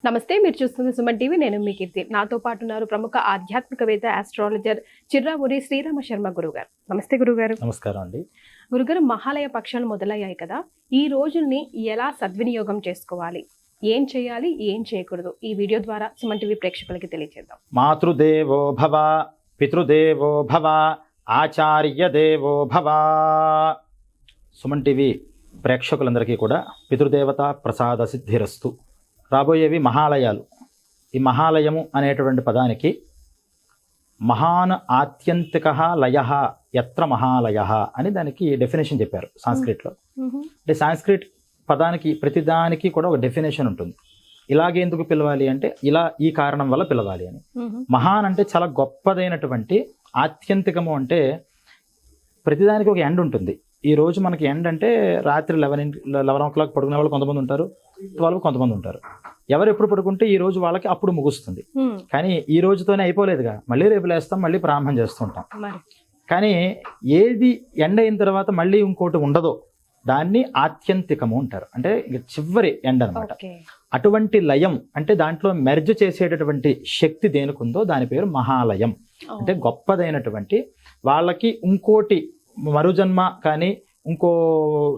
నమస్తే, మీరు చూస్తుంది సుమన్ టీవీ. నేను మీ కీర్తి. నాతో పాటు ఉన్నారు ప్రముఖ ఆధ్యాత్మికవేత్త, ఆస్ట్రాలజర్ చిర్రావూరి శ్రీరామ శర్మ గురుగారు. నమస్తే గురుగారు. నమస్కారం అండి. గురుగారు, మహాలయ పక్షాలు మొదలయ్యాయి కదా, ఈ రోజుల్ని ఎలా సద్వినియోగం చేసుకోవాలి, ఏం చేయాలి, ఏం చేయకూడదు, ఈ వీడియో ద్వారా సుమన్ టీవీ ప్రేక్షకులకి తెలియజేద్దాం. మాతృదేవో భవ, పితృదేవో భవ, ఆచార్య దేవో భవ. సుమన్ టీవీ ప్రేక్షకులందరికీ కూడా పితృదేవత ప్రసాద సిద్ధిరస్తు. రాబోయేవి మహాలయాలు. ఈ మహాలయము అనేటువంటి పదానికి మహాన్ ఆత్యంతిక లయ యత్ర మహాలయ అని దానికి డెఫినేషన్ చెప్పారు సాంస్క్రిట్లో. అంటే సాంస్క్రిట్ పదానికి ప్రతిదానికి కూడా ఒక డెఫినేషన్ ఉంటుంది. ఇలాగే ఎందుకు పిలవాలి అంటే ఇలా ఈ కారణం వల్ల పిలవాలి అని. మహాన్ అంటే చాలా గొప్పదైనటువంటి, ఆత్యంతికము అంటే ప్రతిదానికి ఒక ఎండ్ ఉంటుంది. ఈ రోజు మనకి ఎండ్ అంటే రాత్రి 11 o'clock పడుకునే వాళ్ళు కొంతమంది ఉంటారు, 12 కొంతమంది ఉంటారు. ఎవరు ఎప్పుడు పడుకుంటే ఈ రోజు వాళ్ళకి అప్పుడు ముగుస్తుంది. కానీ ఈ రోజుతోనే అయిపోలేదుగా, మళ్ళీ రేపు లేస్తాం, మళ్ళీ ప్రారంభం చేస్తుంటాం. కానీ ఏది ఎండ్ అయిన తర్వాత మళ్ళీ ఇంకోటి ఉండదో దాన్ని ఆత్యంతికము అంటారు. అంటే చివరి ఎండ్ అనమాట. అటువంటి లయం అంటే దాంట్లో మెర్జ్ చేసేటటువంటి శక్తి దేనికుందో దాని పేరు మహాలయం. అంటే గొప్పదైనటువంటి, వాళ్ళకి ఇంకోటి మరుజన్మ కానీ ఇంకో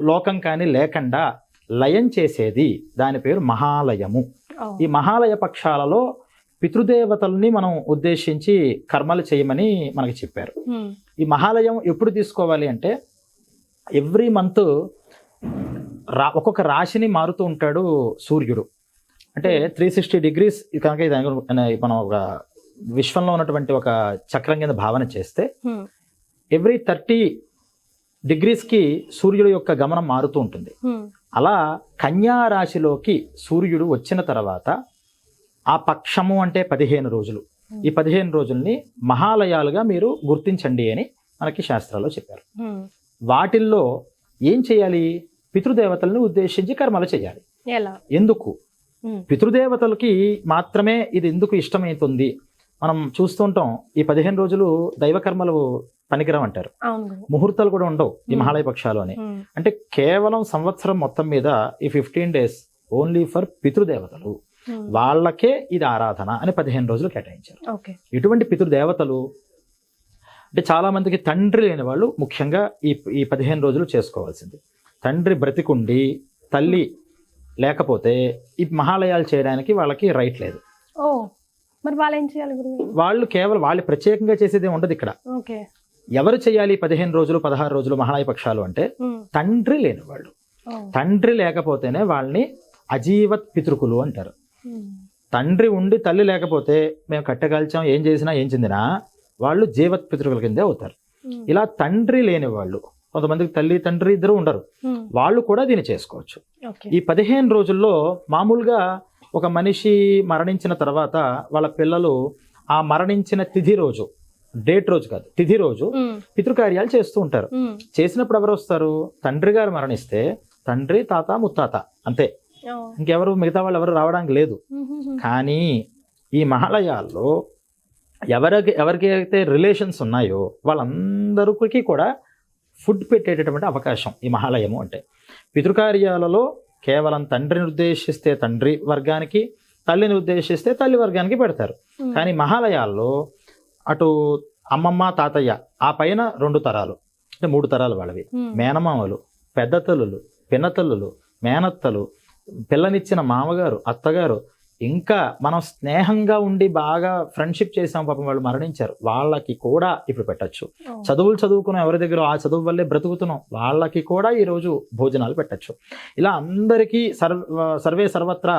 లోకం కానీ లేకుండా లయం చేసేది, దాని పేరు మహాలయము. ఈ మహాలయ పక్షాలలో పితృదేవతల్ని మనం ఉద్దేశించి కర్మలు చేయమని మనకి చెప్పారు. ఈ మహాలయం ఎప్పుడు తీసుకోవాలి అంటే ఎవ్రీ మంత్ ఒక్కొక్క రాశిని మారుతూ ఉంటాడు సూర్యుడు. అంటే 360 degrees కనుక మనం ఒక విశ్వంలో ఉన్నటువంటి ఒక చక్రం కింద భావన చేస్తే ఎవ్రీ 30 degrees సూర్యుడు యొక్క గమనం మారుతూ ఉంటుంది. అలా కన్యా రాశిలోకి సూర్యుడు వచ్చిన తర్వాత ఆ పక్షము అంటే 15 రోజులు. ఈ 15 రోజుల్ని మహాలయాలుగా మీరు గుర్తించండి అని మనకి శాస్త్రాల్లో చెప్పారు. వాటిల్లో ఏం చేయాలి? పితృదేవతల్ని ఉద్దేశించి కర్మలు చేయాలి. ఎందుకు? పితృదేవతలకి మాత్రమే ఇది ఎందుకు ఇష్టమవుతుంది? మనం చూస్తుంటాం ఈ 15 రోజులు దైవకర్మలు పనికిరం అంటారు. ముహూర్తాలు కూడా ఉండవు ఈ మహాలయ పక్షాలోనే. అంటే కేవలం సంవత్సరం మొత్తం మీద ఈ 15 days ఓన్లీ ఫర్ పితృదేవతలు, వాళ్ళకే ఇది ఆరాధన అని 15 రోజులు కేటాయించారు. ఇటువంటి పితృదేవతలు అంటే చాలా మందికి తండ్రి లేని వాళ్ళు ముఖ్యంగా ఈ 15 రోజులు చేసుకోవాల్సింది. తండ్రి బ్రతికుండి తల్లి లేకపోతే ఈ మహాలయాలు చేయడానికి వాళ్ళకి రైట్ లేదు. మరి వాళ్ళు ఏం చేయాలి? వాళ్ళు కేవలం వాళ్ళు ప్రత్యేకంగా చేసేది ఉండదు ఇక్కడ. ఎవరు చేయాలి 15 రోజులు 16 రోజులు మహాలయ పక్షాలు అంటే తండ్రి లేని వాళ్ళు. తండ్రి లేకపోతేనే వాళ్ళని అజీవత్ పితృకులు అంటారు. తండ్రి ఉండి తల్లి లేకపోతే మేము కట్టెగాల్చాం, ఏం చేసినా ఏం చెందినా వాళ్ళు జీవత్ పితృకుల కిందే అవుతారు. ఇలా తండ్రి లేని వాళ్ళు, కొంతమందికి తల్లి తండ్రి ఇద్దరు ఉండరు, వాళ్ళు కూడా దీన్ని చేసుకోవచ్చు. ఈ 15 రోజుల్లో మామూలుగా ఒక మనిషి మరణించిన తర్వాత వాళ్ళ పిల్లలు ఆ మరణించిన తిథి రోజు, డేట్ రోజు కాదు తిథి రోజు పితృకార్యాలు చేస్తూ ఉంటారు. చేసినప్పుడు ఎవరు వస్తారు? తండ్రి గారు మరణిస్తే తండ్రి, తాత, ముత్తాత అంతే, ఇంకెవరు మిగతా వాళ్ళు ఎవరు రావడానికి లేదు. కానీ ఈ మహాలయాల్లో ఎవరికి అయితే రిలేషన్స్ ఉన్నాయో వాళ్ళందరికీ కూడా ఫుడ్ పెట్టేటటువంటి అవకాశం ఈ మహాలయము. అంటే పితృకార్యాలలో కేవలం తండ్రిని ఉద్దేశిస్తే తండ్రి వర్గానికి, తల్లిని ఉద్దేశిస్తే తల్లి వర్గానికి పెడతారు. కానీ మహాలయాల్లో అటు అమ్మమ్మ, తాతయ్య, ఆ పైన 2 తరాలు అంటే 3 తరాలు వాళ్ళవి, మేనమామలు, పెద్ద తల్లులు, పిన్నతల్లులు, మేనత్తలు, పిల్లనిచ్చిన మామగారు, అత్తగారు, ఇంకా మనం స్నేహంగా ఉండి బాగా ఫ్రెండ్షిప్ చేసాం, పాపం వాళ్ళు మరణించారు, వాళ్ళకి కూడా ఇప్పుడు పెట్టచ్చు. చదువులు చదువుకున్నాం ఎవరి దగ్గర, ఆ చదువు వల్లే బ్రతుకుతున్నాం, వాళ్ళకి కూడా ఈరోజు భోజనాలు పెట్టచ్చు. ఇలా అందరికీ సర్వే సర్వత్రా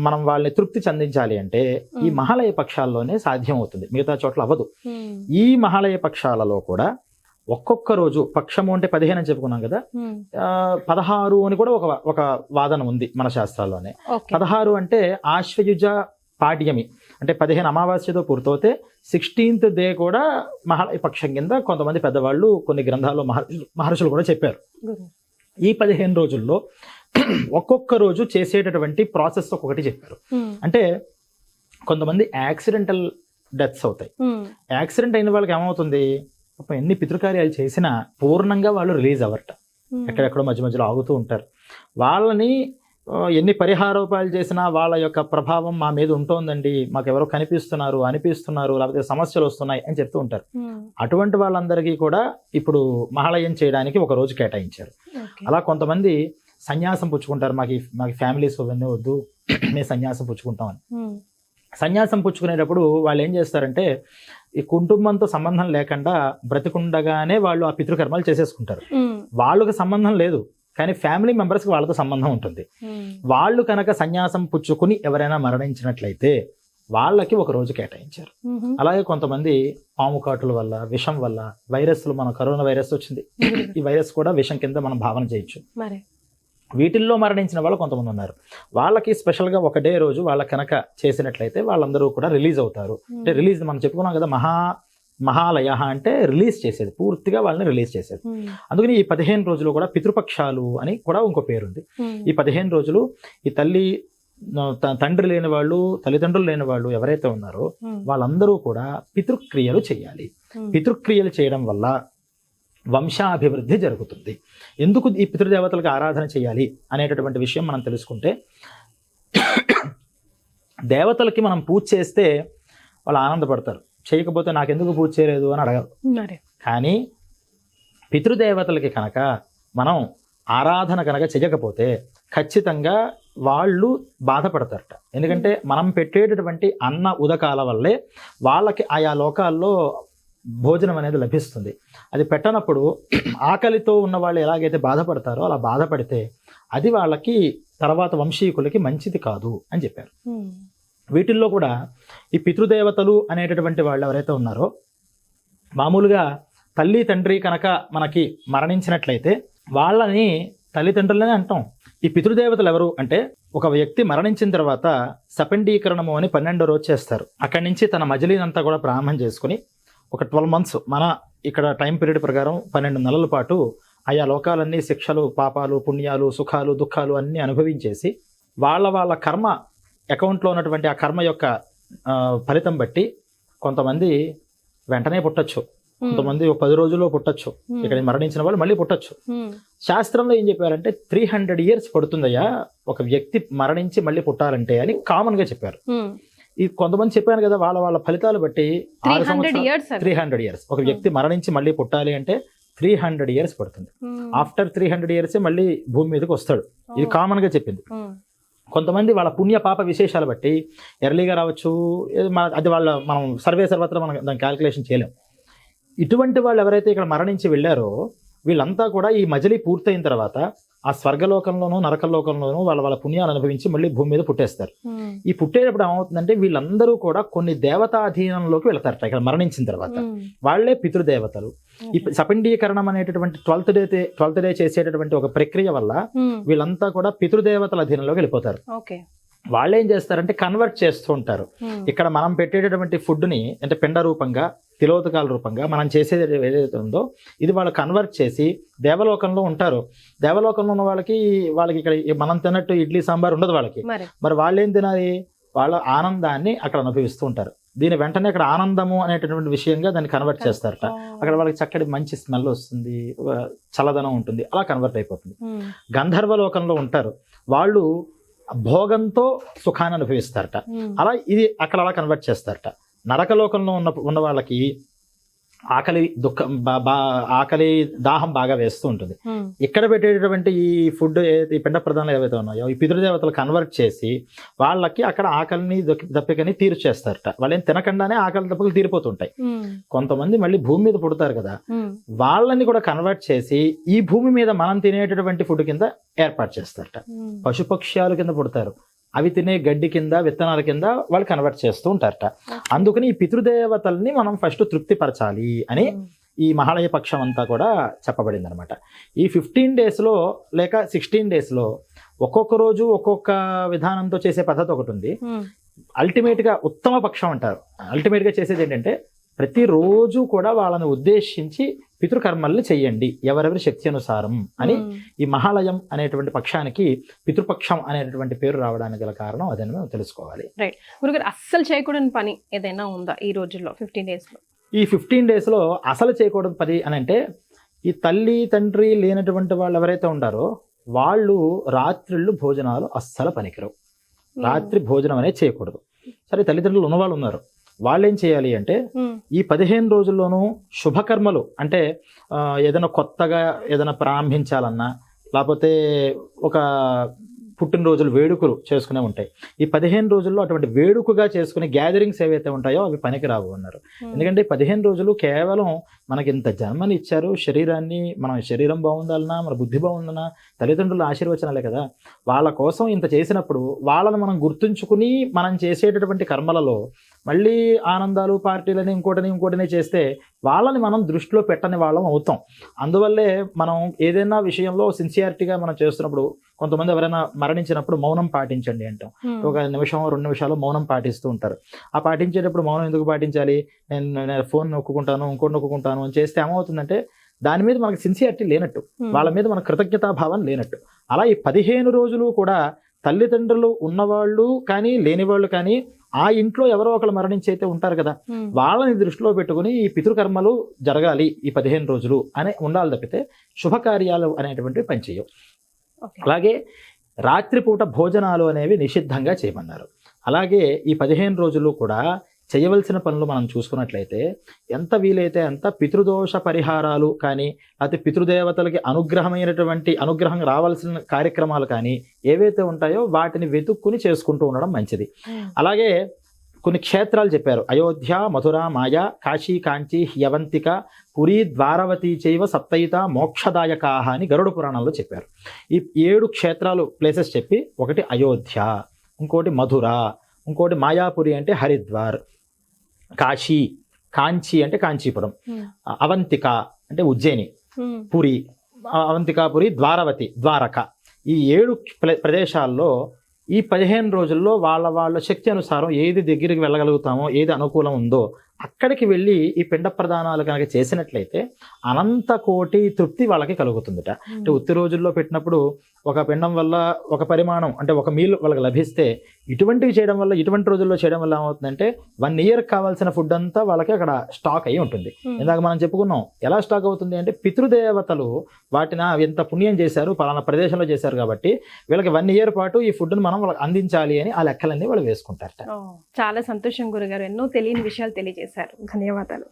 మనం వాళ్ళని తృప్తి చెందించాలి అంటే ఈ మహాలయ పక్షాల్లోనే సాధ్యం అవుతుంది, మిగతా చోట్ల అవ్వదు. ఈ మహాలయ పక్షాలలో కూడా ఒక్కొక్క రోజు, పక్షము అంటే 15 అని చెప్పుకున్నాం కదా, 16 అని కూడా ఒక వాదన ఉంది మన శాస్త్రాల్లోనే. 16 అంటే ఆశ్వయుజ పాడ్యమి అంటే 15 అమావాస్యతో పూర్తవుతే 16th డే కూడా మహాలయ పక్షం కింద కొంతమంది పెద్దవాళ్ళు కొన్ని గ్రంథాల్లో మహర్షులు కూడా చెప్పారు. ఈ 15 రోజుల్లో ఒక్కొక్క రోజు చేసేటటువంటి ప్రాసెస్ ఒక్కొక్కటి చెప్పారు. అంటే కొంతమంది యాక్సిడెంటల్ డెత్స్ అవుతాయి. యాక్సిడెంట్ అయిన వాళ్ళకి ఏమవుతుంది? ఎన్ని పితృకార్యాలు చేసినా పూర్ణంగా వాళ్ళు రిలీజ్ అవ్వరట, ఎక్కడెక్కడో మధ్య మధ్యలో ఆగుతూ ఉంటారు. వాళ్ళని ఎన్ని పరిహారోపాయాలు చేసినా వాళ్ళ యొక్క ప్రభావం మా మీద ఉంటోందండి, మాకు ఎవరో కనిపిస్తున్నారు, అనిపిస్తున్నారు, లేకపోతే సమస్యలు వస్తున్నాయి అని చెప్తూ ఉంటారు. అటువంటి వాళ్ళందరికీ కూడా ఇప్పుడు మహాలయం చేయడానికి ఒక రోజు కేటాయించారు. అలా కొంతమంది సన్యాసం పుచ్చుకుంటారు, మాకు ఫ్యామిలీస్ ఇవన్నీ వద్దు, మేము సన్యాసం పుచ్చుకుంటామని. సన్యాసం పుచ్చుకునేటప్పుడు వాళ్ళు ఏం చేస్తారంటే ఈ కుటుంబంతో సంబంధం లేకుండా బ్రతికుండగానే వాళ్ళు ఆ పితృకర్మలు చేసేసుకుంటారు. వాళ్ళకి సంబంధం లేదు, కానీ ఫ్యామిలీ మెంబర్స్కి వాళ్ళతో సంబంధం ఉంటుంది. వాళ్ళు కనుక సన్యాసం పుచ్చుకుని ఎవరైనా మరణించినట్లయితే వాళ్ళకి ఒక రోజు కేటాయించారు. అలాగే కొంతమంది పాము కాటుల వల్ల, విషం వల్ల, వైరస్లు, మన కరోనా వైరస్ వచ్చింది, ఈ వైరస్ కూడా విషం కింద మనం భావన చేయొచ్చు. వీటిల్లో మరణించిన వాళ్ళు కొంతమంది ఉన్నారు. వాళ్ళకి స్పెషల్గా ఒక డే రోజు వాళ్ళ కనుక చేసినట్లయితే వాళ్ళందరూ కూడా రిలీజ్ అవుతారు. అంటే రిలీజ్ మనం చెప్పుకున్నాం కదా, మహాలయ అంటే రిలీజ్ చేసేది, పూర్తిగా వాళ్ళని రిలీజ్ చేసేది. అందుకని ఈ 15 రోజులు కూడా పితృపక్షాలు అని కూడా ఇంకో పేరుంది. ఈ 15 రోజులు ఈ తండ్రి లేని వాళ్ళు, తల్లిదండ్రులు లేని వాళ్ళు ఎవరైతే ఉన్నారో వాళ్ళందరూ కూడా పితృక్రియలు చేయాలి. పితృక్రియలు చేయడం వల్ల వంశాభివృద్ధి జరుగుతుంది. ఎందుకు ఈ పితృదేవతలకు ఆరాధన చేయాలి అనేటటువంటి విషయం మనం తెలుసుకుంటే, దేవతలకి మనం పూజ చేస్తే వాళ్ళు ఆనందపడతారు, చేయకపోతే నాకెందుకు పూజ చేయలేదు అని అడగరు. కానీ పితృదేవతలకి కనుక మనం ఆరాధన కనుక చేయకపోతే ఖచ్చితంగా వాళ్ళు బాధపడతారట. ఎందుకంటే మనం పెట్టేటటువంటి అన్న ఉదకాల వల్లే వాళ్ళకి ఆయా లోకాల్లో భోజనం అనేది లభిస్తుంది. అది పెట్టనప్పుడు ఆకలితో ఉన్న వాళ్ళు ఎలాగైతే బాధపడతారో అలా బాధపడితే అది వాళ్ళకి తర్వాత వంశీకులకి మంచిది కాదు అని చెప్పారు. వీటిల్లో కూడా ఈ పితృదేవతలు అనేటటువంటి వాళ్ళు ఎవరైతే ఉన్నారో, మామూలుగా తల్లి తండ్రి కనుక మనకి మరణించినట్లయితే వాళ్ళని తల్లిదండ్రులనే అంటాం. ఈ పితృదేవతలు ఎవరు అంటే, ఒక వ్యక్తి మరణించిన తర్వాత సపిండీకరణము అని 12వ రోజు చేస్తారు. అక్కడి నుంచి తన మజిలీనంతా కూడా ప్రారంభం చేసుకుని ఒక 12 months మన ఇక్కడ టైం పీరియడ్ ప్రకారం 12 నెలల పాటు ఆయా లోకాలన్నీ శిక్షలు, పాపాలు, పుణ్యాలు, సుఖాలు, దుఃఖాలు అన్నీ అనుభవించేసి వాళ్ళ కర్మ అకౌంట్లో ఉన్నటువంటి ఆ కర్మ యొక్క ఫలితం బట్టి కొంతమంది వెంటనే పుట్టచ్చు, కొంతమంది 10 రోజుల్లో పుట్టచ్చు. ఇక్కడ మరణించిన వాళ్ళు మళ్ళీ పుట్టచ్చు. శాస్త్రంలో ఏం చెప్పారంటే 300 years పడుతుందయ్యా ఒక వ్యక్తి మరణించి మళ్ళీ పుట్టాలంటే అని కామన్గా చెప్పారు. ఈ కొంతమంది చెప్పాను కదా, వాళ్ళ ఫలితాలు బట్టి 300 years ఒక వ్యక్తి మరణించి మళ్ళీ పుట్టాలి అంటే 300 years పడుతుంది. ఆఫ్టర్ 300 years మళ్ళీ భూమి మీదకి వస్తాడు. ఇది కామన్ గా చెప్పింది. కొంతమంది వాళ్ళ పుణ్య పాప విశేషాలు బట్టి ఎర్లీగా రావచ్చు, అది మనం సర్వత్రా మనం దాని క్యాల్కులేషన్ చేయలేం. ఇటువంటి వాళ్ళు ఎవరైతే ఇక్కడ మరణించి వెళ్ళారో వీళ్ళంతా కూడా ఈ మజిలీ పూర్తయిన తర్వాత ఆ స్వర్గలోకంలోనూ నరకలోకంలోనూ వాళ్ళ పుణ్యాలు అనుభవించి మళ్ళీ భూమి మీద పుట్టేస్తారు. ఈ పుట్టేటప్పుడు ఏమవుతుందంటే వీళ్ళందరూ కూడా కొన్ని దేవతాధీనంలోకి వెళతారట. ఇక్కడ మరణించిన తర్వాత వాళ్లే పితృదేవతలు. ఈ సపిండీకరణం అనేటటువంటి 12th డే చేసేటటువంటి ఒక ప్రక్రియ వల్ల వీళ్ళంతా కూడా పితృదేవతల అధీనంలోకి వెళ్ళిపోతారు. వాళ్ళు ఏం చేస్తారంటే కన్వర్ట్ చేస్తూ ఉంటారు. ఇక్కడ మనం పెట్టేటటువంటి ఫుడ్ని అంటే పిండ రూపంగా, తిలోదకాల రూపంగా మనం చేసేది ఏదైతే ఉందో ఇది వాళ్ళు కన్వర్ట్ చేసి దేవలోకంలో ఉంటారు. దేవలోకంలో ఉన్న వాళ్ళకి ఇక్కడ మనం తిన్నట్టు ఇడ్లీ సాంబార్ ఉండదు వాళ్ళకి. మరి వాళ్ళు ఏం తినాలి? వాళ్ళ ఆనందాన్ని అక్కడ అనుభవిస్తూ ఉంటారు. దీని వెంటనే అక్కడ ఆనందము అనేటటువంటి విషయంగా దాన్ని కన్వర్ట్ చేస్తారట. అక్కడ వాళ్ళకి చక్కటి మంచి స్మెల్ వస్తుంది, చల్లదనం ఉంటుంది, అలా కన్వర్ట్ అయిపోతుంది. గంధర్వలోకంలో ఉంటారు, వాళ్ళు భోగంతో సుఖాన్ని అనుభవిస్తారట. అలా ఇది అక్కడ అలా కన్వర్ట్ చేస్తారట. నరకలోకంలో ఉన్న వాళ్ళకి ఆకలి దాహం బాగా వేస్తూ ఉంటుంది. ఇక్కడ పెట్టేటటువంటి ఈ ఫుడ్ ఈ పిండ ప్రధానాలు ఏవైతే ఉన్నాయో ఈ పితృదేవతలు కన్వర్ట్ చేసి వాళ్ళకి అక్కడ ఆకలిని దప్పికని తీర్చేస్తారట. వాళ్ళేం తినకుండానే ఆకలి దప్పులు తీరిపోతుంటాయి. కొంతమంది మళ్ళీ భూమి మీద పుడతారు కదా, వాళ్ళని కూడా కన్వర్ట్ చేసి ఈ భూమి మీద మనం తినేటటువంటి ఫుడ్ కింద ఏర్పాటు చేస్తారట. పశుపక్ష్యాలు కింద పుడతారు, అవి తినే గడ్డి కింద, విత్తనాల కింద వాళ్ళు కన్వర్ట్ చేస్తూ ఉంటారట. అందుకని ఈ పితృదేవతల్ని మనం ఫస్ట్ తృప్తిపరచాలి అని ఈ మహాలయ పక్షం అంతా కూడా చెప్పబడింది అనమాట. ఈ 15 daysలో లేక 16 daysలో ఒక్కొక్క రోజు ఒక్కొక్క విధానంతో చేసే పద్ధతి ఒకటి ఉంది. అల్టిమేట్గా ఉత్తమ పక్షం అంటారు. అల్టిమేట్గా చేసేది ఏంటంటే ప్రతిరోజు కూడా వాళ్ళని ఉద్దేశించి పితృకర్మల్ని చెయ్యండి ఎవరెవరి శక్తి అనుసారం అని ఈ మహాలయం అనేటువంటి పక్షానికి పితృపక్షం అనేటువంటి పేరు రావడానికి గల కారణం అదని మనం తెలుసుకోవాలి. రైట్ గురుగారు, అస్సలు చేయకూడని పని ఏదైనా ఉందా ఈ రోజుల్లో 15 daysలో? ఈ 15 daysలో అసలు చేయకూడని పని అని అంటే ఈ తల్లి తండ్రి లేనటువంటి వాళ్ళు ఎవరైతే ఉంటారో వాళ్ళు రాత్రిళ్ళు భోజనాలు అస్సలు పనికిరావు. రాత్రి భోజనం అనేది చేయకూడదు. సరే, తల్లిదండ్రులు ఉన్నవాళ్ళు ఉన్నారు, వాళ్ళు ఏం చేయాలి అంటే ఈ 15 రోజుల్లోనూ శుభకర్మలు అంటే ఏదైనా కొత్తగా ఏదైనా ప్రారంభించాలన్నా, లేకపోతే ఒక పుట్టినరోజులు వేడుకలు చేసుకునే ఉంటాయి. ఈ 15 రోజుల్లో అటువంటి వేడుకగా చేసుకునే గ్యాదరింగ్స్ ఏవైతే ఉంటాయో అవి పనికిరావు అన్నారు. ఎందుకంటే 15 రోజులు కేవలం మనకి ఇంత జన్మని ఇచ్చారు, శరీరాన్ని, మన శరీరం బాగుండాలన్నా, మన బుద్ధి బాగుందన్నా తల్లిదండ్రుల ఆశీర్వచనాలే కదా. వాళ్ళ కోసం ఇంత చేసినప్పుడు వాళ్ళని మనం గుర్తుంచుకుని మనం చేసేటటువంటి కర్మలలో మళ్ళీ ఆనందాలు, పార్టీలని, ఇంకోటిని చేస్తే వాళ్ళని మనం దృష్టిలో పెట్టని వాళ్ళం అవుతాం. అందువల్లే మనం ఏదైనా విషయంలో సిన్సియారిటీగా మనం చేస్తున్నప్పుడు, కొంతమంది ఎవరైనా మరణించినప్పుడు మౌనం పాటించండి అంటాం. ఒక నిమిషం 2 నిమిషాలు మౌనం పాటిస్తూ ఉంటారు. ఆ పాటించేటప్పుడు మౌనం ఎందుకు పాటించాలి, నేను ఫోన్ నొక్కుంటాను, ఇంకోటి నొక్కుంటాను అని చేస్తే ఏమవుతుందంటే దాని మీద మనకు సిన్సియారిటీ లేనట్టు, వాళ్ళ మీద మన కృతజ్ఞతాభావం లేనట్టు. అలా ఈ 15 రోజులు కూడా తల్లిదండ్రులు ఉన్నవాళ్ళు కానీ లేనివాళ్ళు కానీ ఆ ఇంట్లో ఎవరో ఒకరు మరణించైతే ఉంటారు కదా, వాళ్ళని దృష్టిలో పెట్టుకుని ఈ పితృకర్మలు జరగాలి ఈ 15 రోజులు అని ఉండాలి తప్పితే శుభకార్యాలు అనేటువంటివి పనిచేయవు. అలాగే రాత్రిపూట భోజనాలు అనేవి నిషిద్ధంగా చేయమన్నారు. అలాగే ఈ 15 రోజులు కూడా చేయవలసిన పనులు మనం చూసుకున్నట్లయితే ఎంత వీలైతే అంత పితృదోష పరిహారాలు కానీ, లేకపోతే పితృదేవతలకి అనుగ్రహం రావాల్సిన కార్యక్రమాలు కానీ ఏవైతే ఉంటాయో వాటిని వెతుక్కుని చేసుకుంటూ ఉండడం మంచిది. అలాగే కొన్ని క్షేత్రాలు చెప్పారు. అయోధ్య, మధుర, మాయా, కాశీ, కాంచి, హ్యవంతిక, పురి, ద్వారవతి చైవ సప్తయిత మోక్షదాయకాహ అని గరుడ పురాణంలో చెప్పారు. ఈ 7 క్షేత్రాలు ప్లేసెస్ చెప్పి, ఒకటి అయోధ్య, ఇంకోటి మధుర, ఇంకోటి మాయాపురి అంటే హరిద్వార్, కాంచి అంటే కాంచీపురం, అవంతిక అంటే ఉజ్జయిని, పురి, అవంతికాపురి, ద్వారవతి, ద్వారక, ఈ 7 ప్రదేశాల్లో ఈ 15 రోజుల్లో వాళ్ళ శక్తి అనుసారం ఏది దగ్గరికి వెళ్ళగలుగుతామో, ఏది అనుకూలం ఉందో అక్కడికి వెళ్ళి ఈ పిండ ప్రదానాలు కనుక చేసినట్లయితే అనంత కోటి తృప్తి వాళ్ళకి కలుగుతుందట. అంటే ఉత్తి రోజుల్లో పెట్టినప్పుడు ఒక పిండం వల్ల ఒక పరిమాణం అంటే ఒక మీల్ వాళ్ళకి లభిస్తే, ఇటువంటివి చేయడం వల్ల, ఇటువంటి రోజుల్లో చేయడం వల్ల ఏమవుతుందంటే 1 year కావాల్సిన ఫుడ్ అంతా వాళ్ళకి అక్కడ స్టాక్ అయి ఉంటుంది. ఇందాక మనం చెప్పుకున్నాం ఎలా స్టాక్ అవుతుంది అంటే పితృదేవతలు వాటిని ఎంత పుణ్యం చేశారు, పలానా ప్రదేశంలో చేశారు కాబట్టి వీళ్ళకి 1 year పాటు ఈ ఫుడ్ని మనం వాళ్ళకి అందించాలి అని ఆ లెక్కలన్నీ వాళ్ళు వేసుకుంటారట. చాలా సంతోషం గురుగారు, ఎన్నో తెలియని విషయాలు తెలియజేశారు. ధన్యవాదాలు.